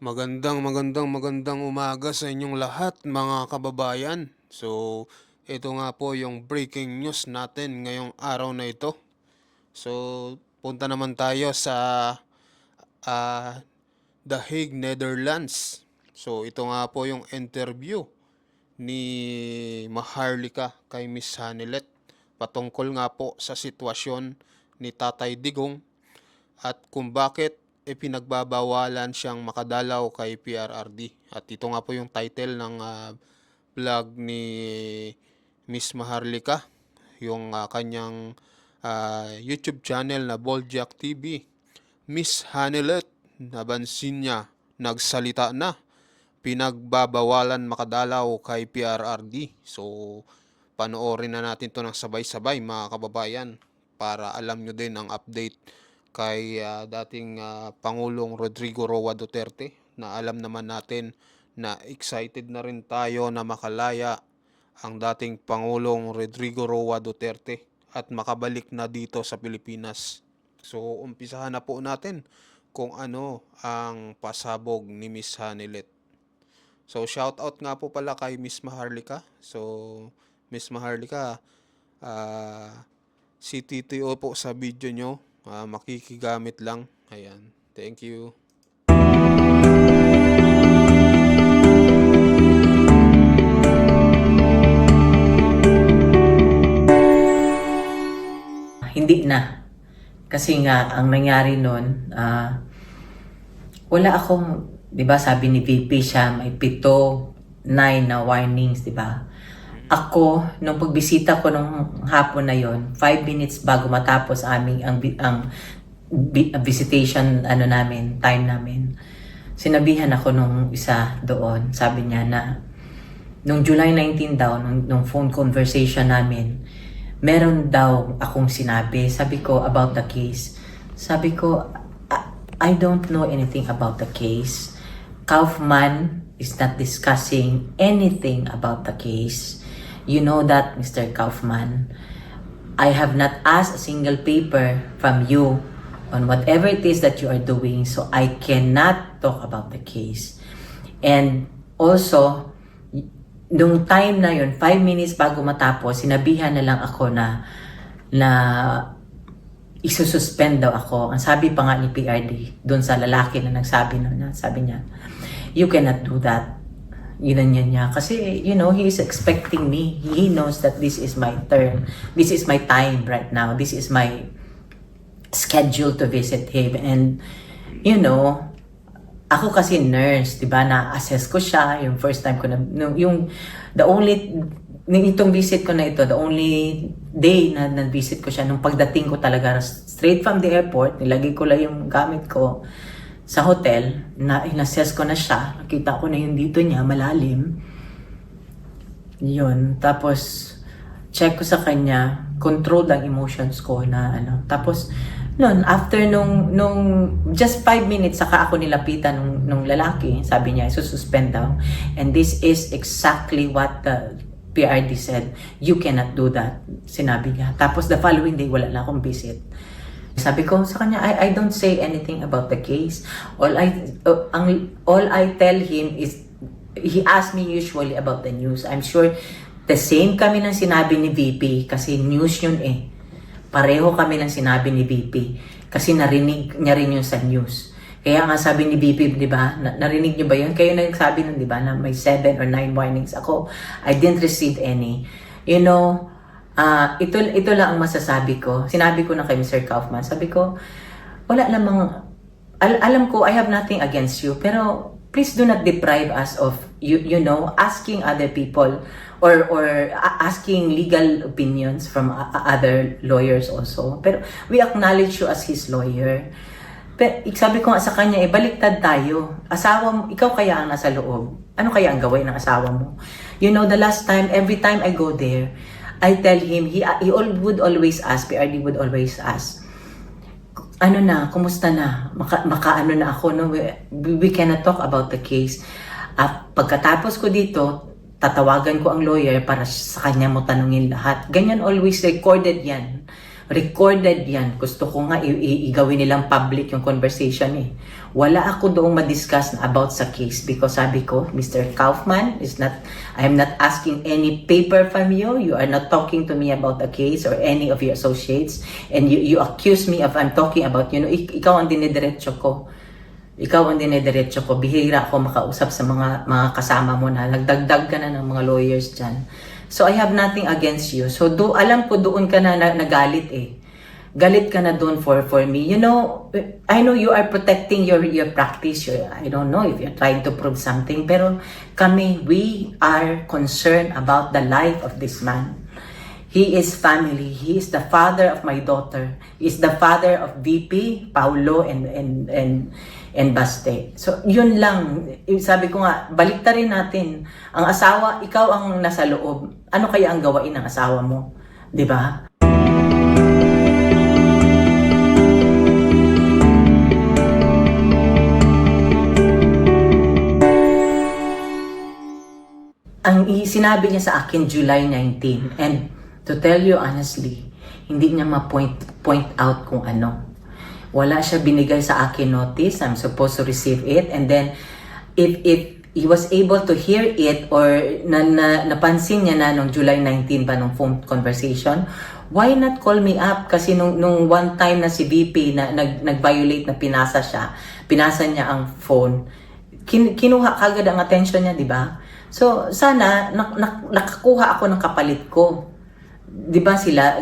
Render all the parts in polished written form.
Magandang umaga sa inyong lahat mga kababayan. So, ito nga po yung breaking news natin ngayong araw na ito. So, punta naman tayo sa ah, The Hague, Netherlands. So, ito nga po yung interview ni Maharlika kay Miss Hanilet patungkol nga po sa sitwasyon ni Tatay Digong at kung bakit pinagbabawalan siyang makadalaw kay PRRD. At ito nga po yung title ng vlog ni Miss Maharlika, yung kanyang YouTube channel na Boldjack TV. Miss Hanilet, nabansin niya, nagsalita na, pinagbabawalan makadalaw kay PRRD. So, panoorin na natin to ng sabay-sabay mga kababayan para alam nyo din ang update kay dating Pangulong Rodrigo Roa Duterte, na alam naman natin na excited na rin tayo na makalaya ang dating Pangulong Rodrigo Roa Duterte at makabalik na dito sa Pilipinas. So umpisahan na po natin kung ano ang pasabog ni Miss Hanilet. So shout out nga po pala kay Miss Maharlika. So Miss Maharlika, si TTO po sa video nyo, makikigamit lang. Ayan, thank you. Hindi na. Kasi nga, ang nangyari nun, wala akong, di ba sabi ni VP siya, may 7, 9 na warnings, di ba? Ako, nung pagbisita ko nung hapon na yon, 5 minutes bago matapos ang visitation time namin, sinabihan ako nung isa doon, sabi niya na, nung July 19 daw, nung phone conversation namin, meron daw akong sinabi. Sabi ko, about the case. Sabi ko, I don't know anything about the case. Kaufman is not discussing anything about the case. You know that, Mr. Kaufman. I have not asked a single paper from you on whatever it is that you are doing, so I cannot talk about the case. And also, nung time na yun, 5 minutes bago matapos, sinabihan na lang ako na isususpend daw ako. Ang sabi pa nga ni PRD, doon sa lalaki na nagsabi na, sabi niya, you cannot do that. Yun niya. Kasi, you know, he is expecting me. He knows that this is my turn. This is my time right now. This is my schedule to visit him. And, you know, ako kasi nurse, 'di ba? Na-assess ko siya yung first time ko na itong visit ko na ito, the only day na na-visit ko siya nung pagdating ko talaga straight from the airport, nilagay ko lang yung gamit ko sa hotel, na in-assess ko na siya, nakita ko na yung dito niya malalim. Yun, tapos check ko sa kanya, control ang emotions ko na ano. Tapos noon, after nung just 5 minutes, saka ako nilapitan nung lalaki. Sabi niya, sususpend daw. And this is exactly what the PRD said. You cannot do that. Sinabi niya. Tapos the following day, wala na akong visit. Sabi ko sa kanya, I don't say anything about the case. All I tell him is, he asks me usually about the news. I'm sure the same kami ng sinabi ni VP kasi news yun eh. Pareho kami ng sinabi ni VP kasi narinig niya rin yun sa news. Kaya nga sabi ni VP, di ba, narinig niyo ba yun? Kayo na nagsabi nun, di ba, na may 7 or 9 warnings. Ako, I didn't receive any. You know, ito lang ang masasabi ko. Sinabi ko na kay Mr. Kaufman, sabi ko, wala namang, alam ko, I have nothing against you, pero please do not deprive us of, you know, asking other people or asking legal opinions from other lawyers also. Pero we acknowledge you as his lawyer. Pero sabi ko nga sa kanya, baliktad tayo. Asawa mo, ikaw kaya ang nasa loob. Ano kaya ang gawin ng asawa mo? You know, the last time, every time I go there, I tell him, he would always ask, PRD would always ask, ano na, kumusta na? Makaano na ako, no? We cannot talk about the case. At pagkatapos ko dito, tatawagan ko ang lawyer para sa kanya mo tanungin lahat. Ganyan, always recorded yan. Recorded yan. Gusto ko nga igawin nilang public yung conversation eh. Wala ako doong ma-discuss about sa case because sabi ko, Mr. Kaufman, I am not asking any paper from you. You are not talking to me about the case or any of your associates. And you accuse me of I'm talking about, ikaw ang dinidiretso ko. Ikaw ang dinidiretso ko. Bihira ako makausap sa mga kasama mo na nagdagdag ka na ng mga lawyers dyan. So I have nothing against you. So alam ko doon ka na nagalit eh. Galit ka na doon for me. I know you are protecting your practice. I don't know if you're trying to prove something. Pero kami, we are concerned about the life of this man. He is family. He is the father of my daughter. He is the father of VP, Paulo, and Baste. So, yun lang. Sabi ko nga, baliktarin natin. Ang asawa, ikaw ang nasa loob. Ano kaya ang gawain ng asawa mo? 'Di ba? Ang sinabi niya sa akin July 19 and to tell you honestly, hindi niya point out kung ano. Wala siya binigay sa akin notice. I'm supposed to receive it and then if he was able to hear it or napansin niya na nung July 19 pa nung phone conversation, why not call me up? Kasi nung one time na si VP na nag-violate na pinasa niya ang phone, kinuha kagad ang attention niya, di ba? So, sana nakakuha ako ng kapalit ko. 'Di ba sila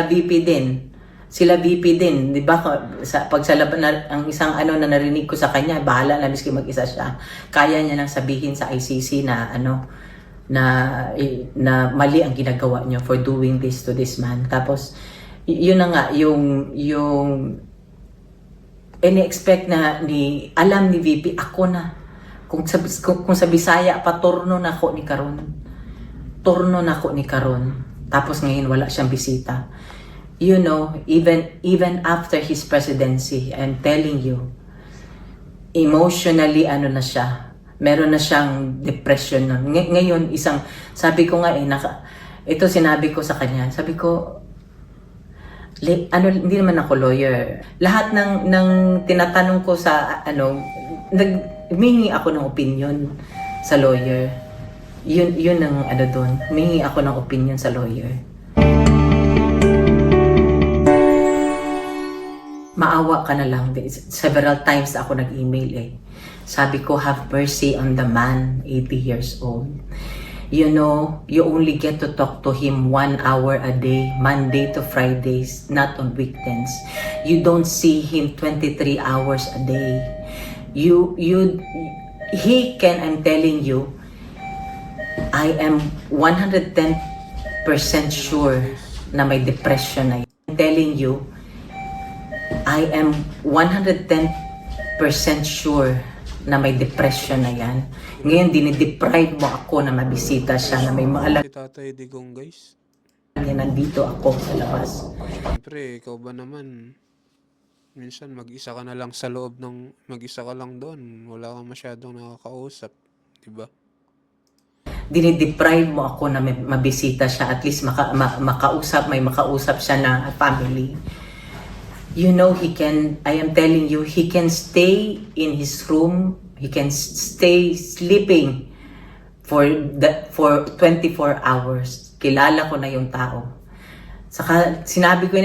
VP din. Sila VP din, 'di ba? Pag sa laban ang isang na narinig ko sa kanya, bahala na miski mag-isa siya. Kaya niya lang sabihin sa ICC na na mali ang ginagawa niyo for doing this to this man. Tapos yun na nga yung ini-expect na alam ni VP ako na. Kung sa Bisaya pa turno na ako ni karon. Turno na ako ni karon. Tapos ngayon wala siyang bisita. Even after his presidency, I'm telling you, emotionally na siya. Meron na siyang depression nun. Ngayon sabi ko nga ito sinabi ko sa kanya. Sabi ko, hindi naman ako lawyer. Lahat ng tinatanong ko sa humingi ako ng opinion sa lawyer. Yun ang doon. Humingi ako ng opinion sa lawyer. Maawa ka na lang. Several times ako nag-email eh. Sabi ko, have mercy on the man, 80 years old. You only get to talk to him 1 hour a day, Monday to Fridays, not on weekends. You don't see him 23 hours a day. I'm telling you, I am 110% sure na may depression na yun. I'm telling you, I am 110% sure na may depression na yan. Ngayon, dinideprive mo ako na mabisita siya, na may maalam Si Tatay Digong, guys. niya nandito ako sa labas. Siyempre, ikaw ba naman, minsan mag-isa ka na lang sa loob mag-isa ka lang doon. Wala kang masyadong nakakausap. Diba? Dinideprive mo ako na mabisita siya. At least may makausap siya na family. I am telling you, he can stay in his room. He can stay sleeping for 24 hours. Kilala ko na yung tao. Saka sabi ko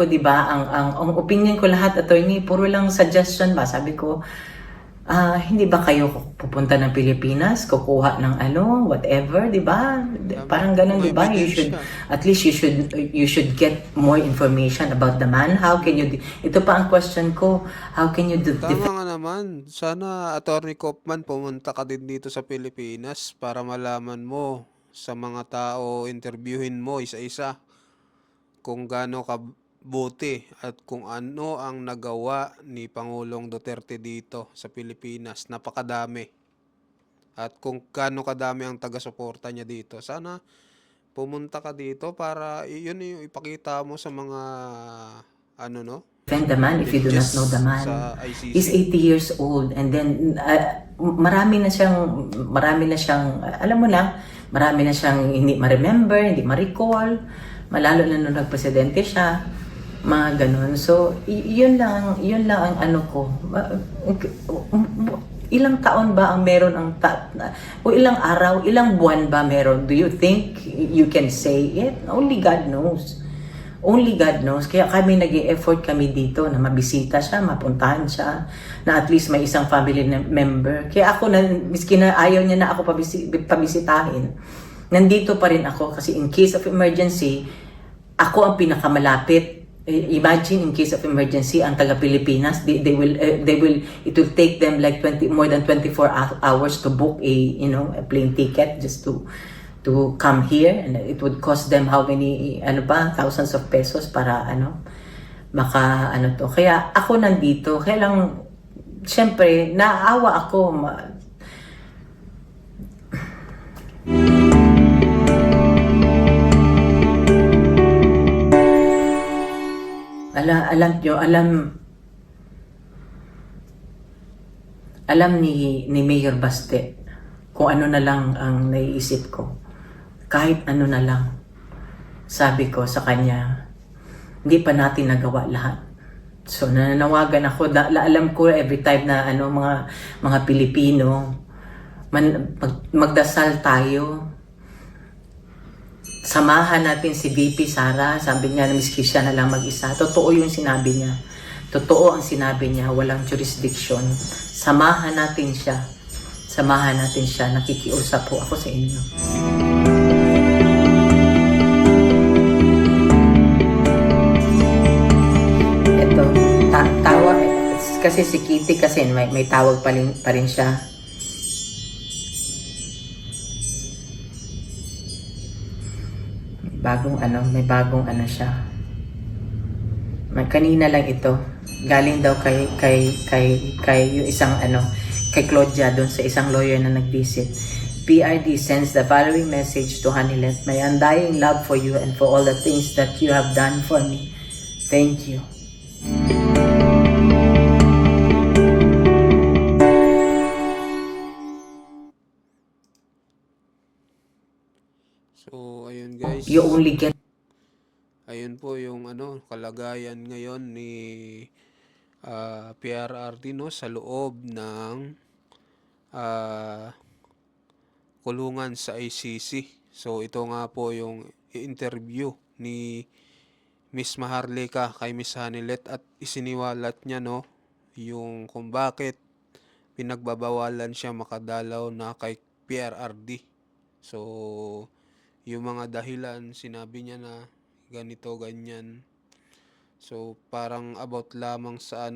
'di ba, ang opinion ko lahat, attorney, puro lang suggestion ba? Sabi ko, hindi ba kayo pupunta ng Pilipinas, kukuha ng whatever, 'di ba? Parang ganun, 'di ba? You should get more information about the man. How can you ito pa ang question ko, how can you Tama nga naman. Sana, Attorney Kaufman, pumunta ka din dito sa Pilipinas para malaman mo sa mga tao, interviewin mo isa-isa kung gaano kabuti at kung ano ang nagawa ni Pangulong Duterte dito sa Pilipinas. Napakadami. At kung gaano kadami ang taga-suporta niya dito. Sana pumunta ka dito para yun yung ipakita mo sa mga defend the man if you do not know the man. sa ICC. He's 80 years old and then marami na siyang alam mo na, marami na siyang hindi ma-remember, hindi ma-recall. Malalo na nung nagpresidente siya, mga ganun. So, yun lang ang ano ko. Ilang taon ba ang meron o ilang araw, ilang buwan ba meron? Do you think you can say it? Only God knows. Only God knows. Kaya kami nag-e-effort kami dito na mabisita siya, mapuntahan siya, na at least may isang family member. Kaya ako, miski na ayaw niya na ako pabisitahin, nandito pa rin ako kasi in case of emergency, ako ang pinakamalapit. Imagine in case of emergency, ang taga Pilipinas, they will it will take them like more than 24 hours to book a plane ticket just to come here, and it would cost them how many thousands of pesos para to. Kaya ako nandito, kaya lang syempre naawa ako. Alam ni Mayor Baste kung ano na lang ang naiisip ko. Kahit ano na lang. Sabi ko sa kanya, hindi pa natin nagawa lahat. So nananawagan ako, alam ko every time na mga Pilipino, magdasal tayo. Samahan natin si VP Sara. Sabi niya na miski siya na lang mag-isa. Totoo yung sinabi niya. Totoo ang sinabi niya. Walang jurisdiction. Samahan natin siya. Samahan natin siya. Nakikiusap po ako sa inyo. Ito. Tawag. Kasi si Kitty kasi may tawag pa rin siya. May bagong siya. Kanina lang ito. Galing daw kay yung isang kay Claudia doon sa isang lawyer na nag-visit. PRD sends the following message to Hanilet. My undying love for you and for all the things that you have done for me. Thank you. So, ayun guys. You only get Ayun po yung kalagayan ngayon ni PRRD sa loob ng kulungan sa ICC. So ito nga po yung interview ni Miss Maharlika kay Miss Hanilet at isiniwalat niya yung kung bakit pinagbabawalan siya makadalaw na kay PRRD. So yung mga dahilan sinabi niya na ganito, ganyan. So, parang about lamang sa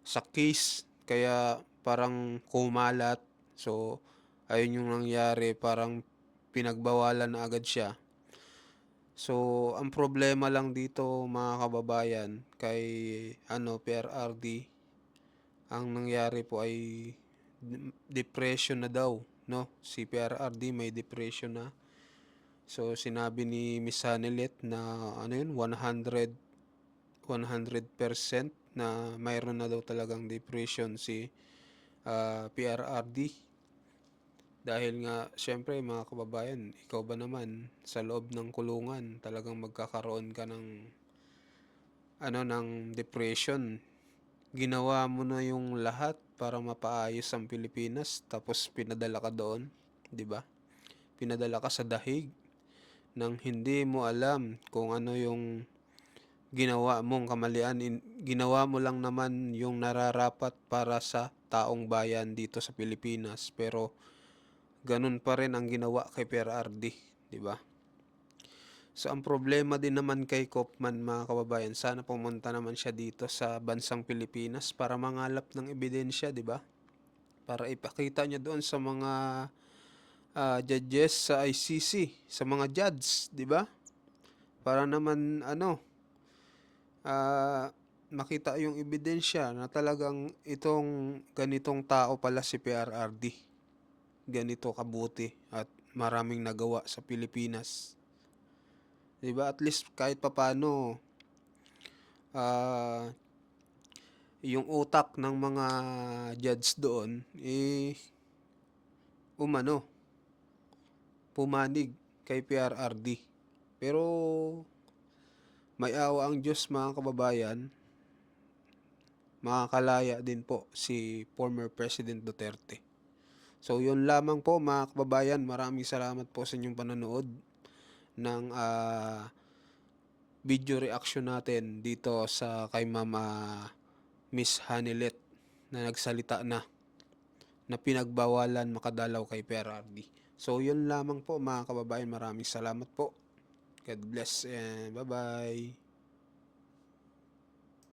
sa case. Kaya parang kumalat. So, ayun yung nangyari. Parang pinagbawalan na agad siya. So, ang problema lang dito mga kababayan kay PRRD, ang nangyari po ay depression na daw, Si PRRD may depression na. So, sinabi ni Miss Hanilet na 100% na mayroon na daw talagang depression si PRRD. Dahil nga, syempre mga kababayan, ikaw ba naman sa loob ng kulungan talagang magkakaroon ka ng depression. Ginawa mo na yung lahat para mapaayos ang Pilipinas tapos pinadala ka doon, 'di ba? Pinadala ka sa dahig nang hindi mo alam kung ano yung ginawa mong kamalian. Ginawa mo lang naman yung nararapat para sa taong bayan dito sa Pilipinas, pero ganun pa rin ang ginawa kay PRRD, di ba? So ang problema din naman kay Kopman mga kababayan, sana pumunta naman siya dito sa bansang Pilipinas para mangalap ng ebidensya, di ba? Para ipakita niya doon sa mga judges sa ICC, sa mga judge, 'di ba? Para naman makita yung ebidensya na talagang itong ganitong tao pala si PRRD. Ganito kabuti at maraming nagawa sa Pilipinas. 'Di ba? At least kahit papaano yung utak ng mga judge doon pumanig kay PRRD. Pero may awa ang Diyos mga kababayan, makakalaya din po si former President Duterte. So yun lamang po mga kababayan, maraming salamat po sa inyong panonood ng video reaction natin dito sa kay Mama Miss Hanilet na nagsalita na pinagbawalan makadalaw kay PRRD. So yun lamang po mga kababayan, maraming salamat po. God bless and bye-bye.